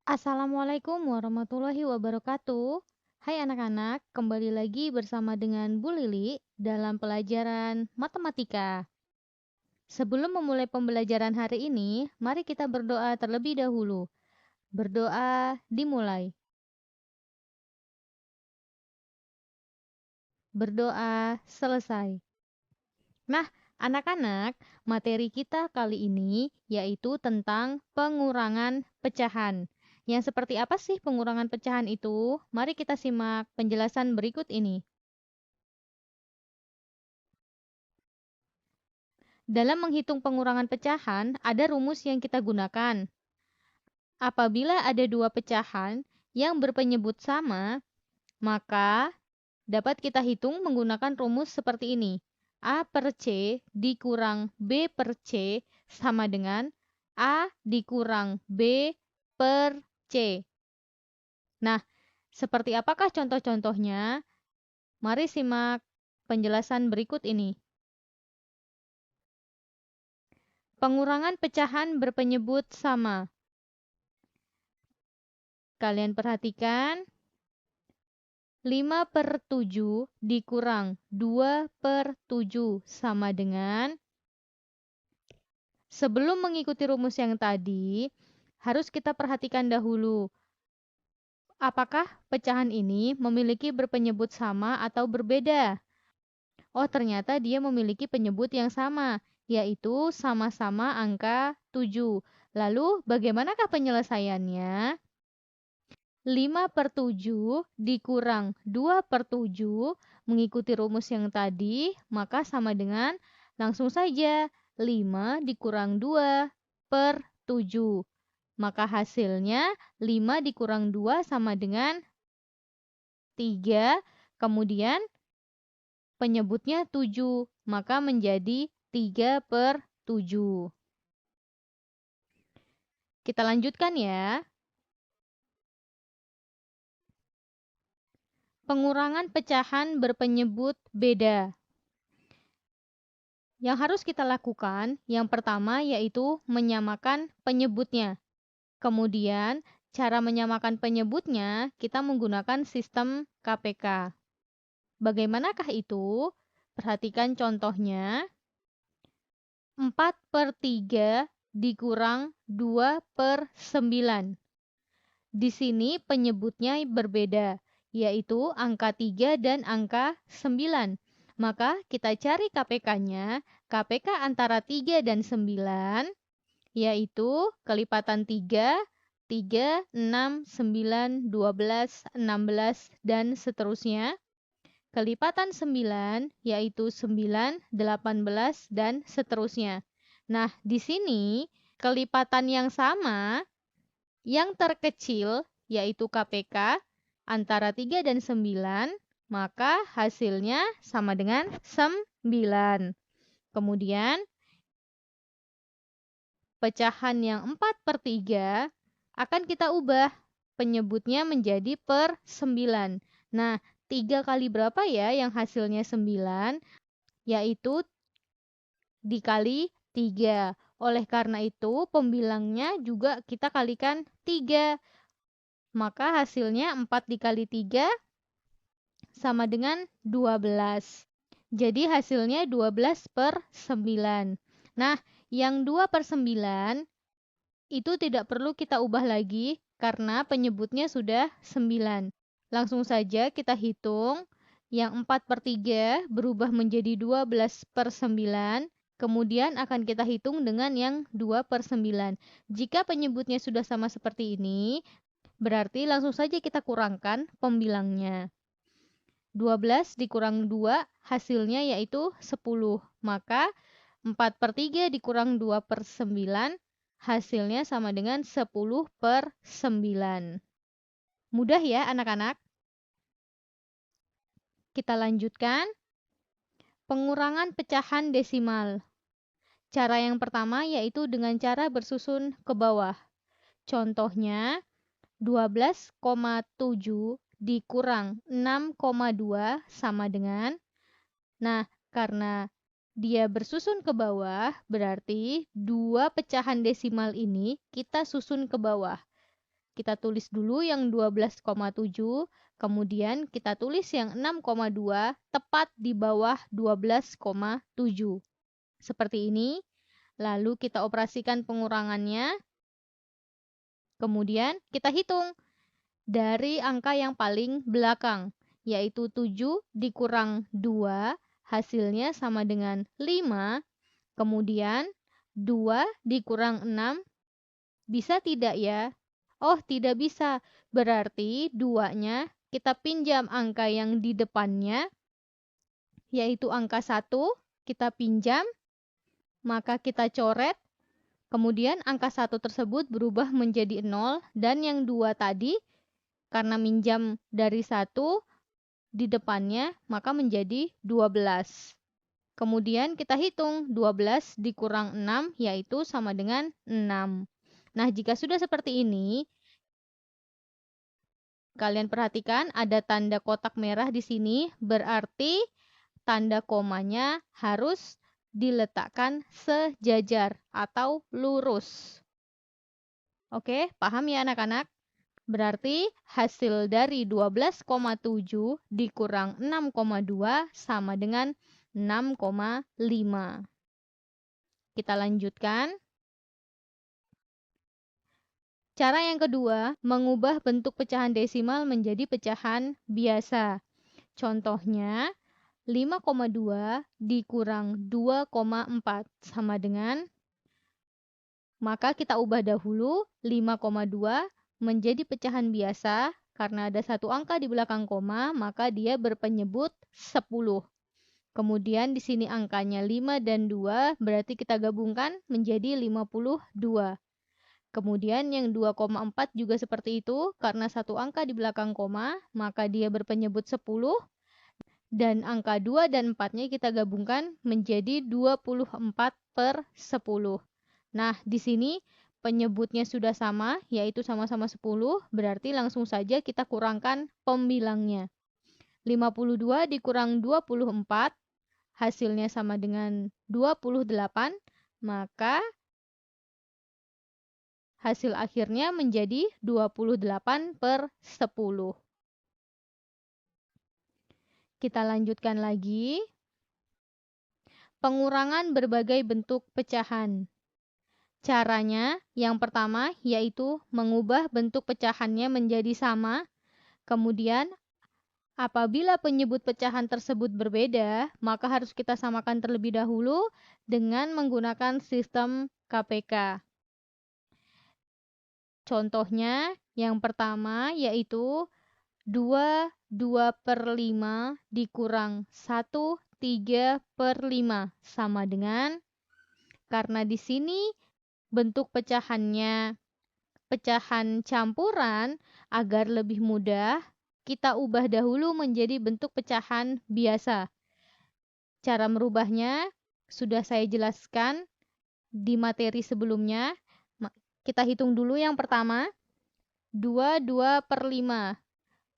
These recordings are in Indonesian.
Assalamualaikum warahmatullahi wabarakatuh. Hai anak-anak, kembali lagi bersama dengan Bu Lili dalam pelajaran matematika. Sebelum memulai pembelajaran hari ini, mari kita berdoa terlebih dahulu. Berdoa dimulai. Berdoa selesai. Nah, anak-anak, materi kita kali ini yaitu tentang pengurangan pecahan. Yang seperti apa sih pengurangan pecahan itu? Mari kita simak penjelasan berikut ini. Dalam menghitung pengurangan pecahan, ada rumus yang kita gunakan. Apabila ada dua pecahan yang berpenyebut sama, maka dapat kita hitung menggunakan rumus seperti ini. A per C dikurang B per C sama dengan A dikurang B per C. Nah, seperti apakah contoh-contohnya? Mari simak penjelasan berikut ini. Pengurangan pecahan berpenyebut sama. Kalian perhatikan, 5 per 7 dikurang 2 per 7 sama dengan, sebelum mengikuti rumus yang tadi, harus kita perhatikan dahulu, apakah pecahan ini memiliki berpenyebut sama atau berbeda? Oh, ternyata dia memiliki penyebut yang sama, yaitu sama-sama angka 7. Lalu, bagaimanakah penyelesaiannya? 5 per 7 dikurang 2 per 7 mengikuti rumus yang tadi, maka sama dengan langsung saja 5 dikurang 2 per 7. Maka hasilnya 5 dikurang 2 sama dengan 3, kemudian penyebutnya 7, maka menjadi 3 per 7. Kita lanjutkan ya. Pengurangan pecahan berpenyebut beda. Yang harus kita lakukan, yang pertama yaitu menyamakan penyebutnya. Kemudian, cara menyamakan penyebutnya, kita menggunakan sistem KPK. Bagaimanakah itu? Perhatikan contohnya. 4 per 3 dikurang 2 per 9. Di sini penyebutnya berbeda, yaitu angka 3 dan angka 9. Maka kita cari KPK-nya, KPK antara 3 dan 9, yaitu kelipatan 3, 3, 6, 9, 12, 16, dan seterusnya. Kelipatan 9, yaitu 9, 18, dan seterusnya. Nah, di sini kelipatan yang sama, yang terkecil, yaitu KPK, antara 3 dan 9, maka hasilnya sama dengan 9. Kemudian, pecahan yang 4 per 3 akan kita ubah penyebutnya menjadi per 9. Nah, 3 kali berapa ya yang hasilnya 9? Yaitu dikali 3. Oleh karena itu, pembilangnya juga kita kalikan 3. Maka hasilnya 4 dikali 3 sama dengan 12. Jadi hasilnya 12 per 9. Nah, yang 2 per 9 itu tidak perlu kita ubah lagi karena penyebutnya sudah 9. Langsung saja kita hitung. Yang 4 per 3 berubah menjadi 12 per 9. Kemudian akan kita hitung dengan yang 2 per 9. Jika penyebutnya sudah sama seperti ini, berarti langsung saja kita kurangkan pembilangnya. 12 dikurang 2 hasilnya yaitu 10. Maka 4 per 3 dikurang 2 per 9 hasilnya sama dengan 10 per 9. Mudah ya anak-anak? Kita lanjutkan. Pengurangan pecahan desimal. Cara yang pertama yaitu dengan cara bersusun ke bawah. Contohnya 12,7 dikurang 6,2 sama dengan, nah karena dia bersusun ke bawah, berarti dua pecahan desimal ini kita susun ke bawah. Kita tulis dulu yang 12,7, kemudian kita tulis yang 6,2 tepat di bawah 12,7. Seperti ini. Lalu kita operasikan pengurangannya. Kemudian kita hitung dari angka yang paling belakang, yaitu 7 dikurang 2, hasilnya sama dengan 5. Kemudian 2 dikurang 6, bisa tidak ya? Oh, tidak bisa. Berarti 2-nya kita pinjam angka yang di depannya, yaitu angka 1, kita pinjam, maka kita coret, kemudian angka 1 tersebut berubah menjadi 0, dan yang 2 tadi, karena minjam dari 1 di depannya, maka menjadi 12. Kemudian kita hitung 12 dikurang 6, yaitu sama dengan 6. Nah, jika sudah seperti ini, kalian perhatikan ada tanda kotak merah di sini, berarti tanda komanya harus diletakkan sejajar atau lurus. Oke, paham ya anak-anak? Berarti hasil dari 12,7 dikurang 6,2 sama dengan 6,5. Kita lanjutkan. Cara yang kedua, mengubah bentuk pecahan desimal menjadi pecahan biasa. Contohnya, 5,2 dikurang 2,4 sama dengan, maka kita ubah dahulu 5,2 menjadi pecahan biasa. Karena ada satu angka di belakang koma, maka dia berpenyebut 10. Kemudian di sini angkanya 5 dan 2, berarti kita gabungkan menjadi 52. Kemudian yang 2,4 juga seperti itu, karena satu angka di belakang koma, maka dia berpenyebut 10. Dan angka 2 dan 4-nya kita gabungkan menjadi 24/10. Nah, di sini penyebutnya sudah sama, yaitu sama-sama 10, berarti langsung saja kita kurangkan pembilangnya. 52 dikurang 24, hasilnya sama dengan 28, maka hasil akhirnya menjadi 28/10. Kita lanjutkan lagi. Pengurangan berbagai bentuk pecahan. Caranya yang pertama yaitu mengubah bentuk pecahannya menjadi sama. Kemudian apabila penyebut pecahan tersebut berbeda, maka harus kita samakan terlebih dahulu dengan menggunakan sistem KPK. Contohnya yang pertama yaitu 2/5 dikurang 1/3/5 sama dengan, karena di sini bentuk pecahannya pecahan campuran, agar lebih mudah kita ubah dahulu menjadi bentuk pecahan biasa. Cara merubahnya sudah saya jelaskan di materi sebelumnya. Kita hitung dulu yang pertama, 2/5.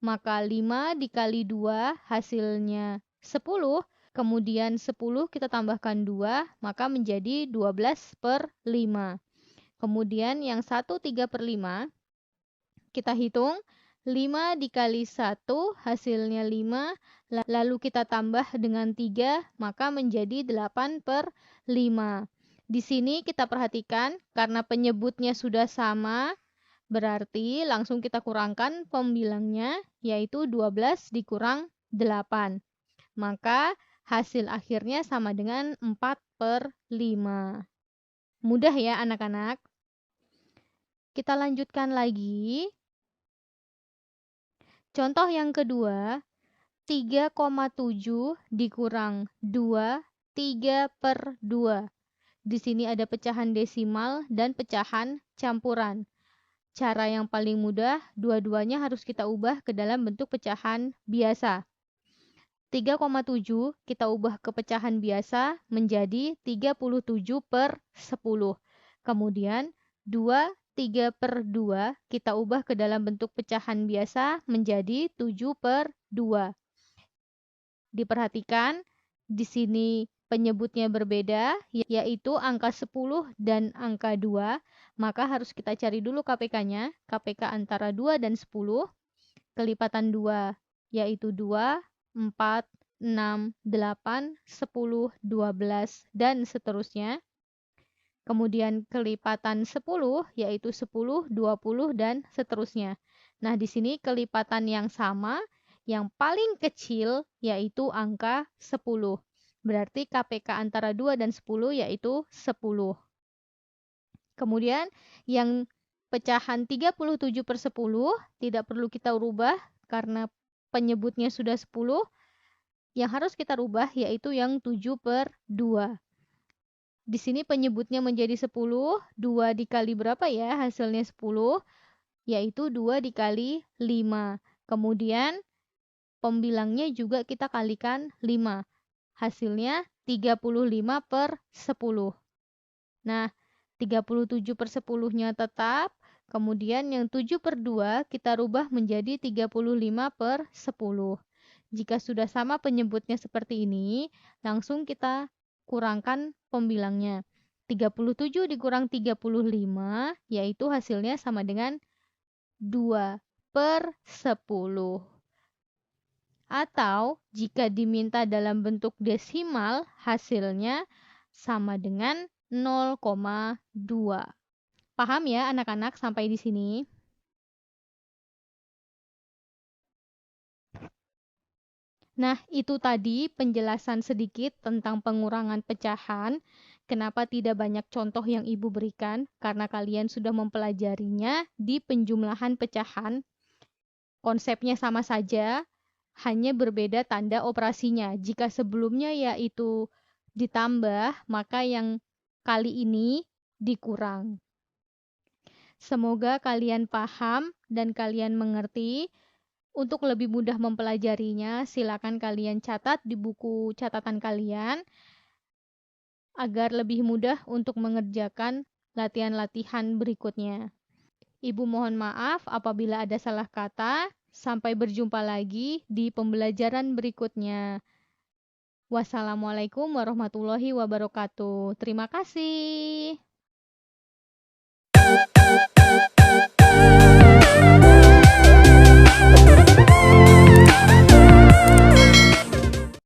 Maka 5 dikali 2 hasilnya 10. Kemudian 10 kita tambahkan 2, maka menjadi 12/5. Kemudian yang 1/3/5, kita hitung 5 dikali 1 hasilnya 5, lalu kita tambah dengan 3, maka menjadi 8/5. Di sini kita perhatikan karena penyebutnya sudah sama, berarti langsung kita kurangkan pembilangnya, yaitu 12 dikurang 8. Maka hasil akhirnya sama dengan 4/5. Mudah ya anak-anak? Kita lanjutkan lagi. Contoh yang kedua, 3,7 dikurang 2, 3/2. Di sini ada pecahan desimal dan pecahan campuran. Cara yang paling mudah, dua-duanya harus kita ubah ke dalam bentuk pecahan biasa. 3,7 kita ubah ke pecahan biasa menjadi 37/10. Kemudian 3/2 kita ubah ke dalam bentuk pecahan biasa menjadi 7/2. Diperhatikan di sini penyebutnya berbeda, yaitu angka 10 dan angka 2, maka harus kita cari dulu KPK-nya, KPK antara 2 dan 10, kelipatan 2, yaitu 2, 4, 6, 8, 10, 12, dan seterusnya. Kemudian kelipatan 10, yaitu 10, 20, dan seterusnya. Nah, di sini kelipatan yang sama, yang paling kecil, yaitu angka 10. Berarti KPK antara 2 dan 10 yaitu 10. Kemudian yang pecahan 37/10 tidak perlu kita rubah karena penyebutnya sudah 10. Yang harus kita rubah yaitu yang 7/2. Di sini penyebutnya menjadi 10, 2 dikali berapa ya? Hasilnya 10, yaitu 2 dikali 5. Kemudian pembilangnya juga kita kalikan 5. Hasilnya 35/10. Nah, 37/10-nya tetap, kemudian yang 7/2 kita rubah menjadi 35/10. Jika sudah sama penyebutnya seperti ini, langsung kita kurangkan pembilangnya. 37 dikurang 35, yaitu hasilnya sama dengan 2/10. Atau jika diminta dalam bentuk desimal, hasilnya sama dengan 0,2. Paham ya anak-anak sampai di sini? Nah, itu tadi penjelasan sedikit tentang pengurangan pecahan. Kenapa tidak banyak contoh yang Ibu berikan? Karena kalian sudah mempelajarinya di penjumlahan pecahan. Konsepnya sama saja, hanya berbeda tanda operasinya. Jika sebelumnya yaitu ditambah, maka yang kali ini dikurang. Semoga kalian paham dan kalian mengerti. Untuk lebih mudah mempelajarinya, silakan kalian catat di buku catatan kalian agar lebih mudah untuk mengerjakan latihan-latihan berikutnya. Ibu mohon maaf apabila ada salah kata. Sampai berjumpa lagi di pembelajaran berikutnya. Wassalamualaikum warahmatullahi wabarakatuh. Terima kasih.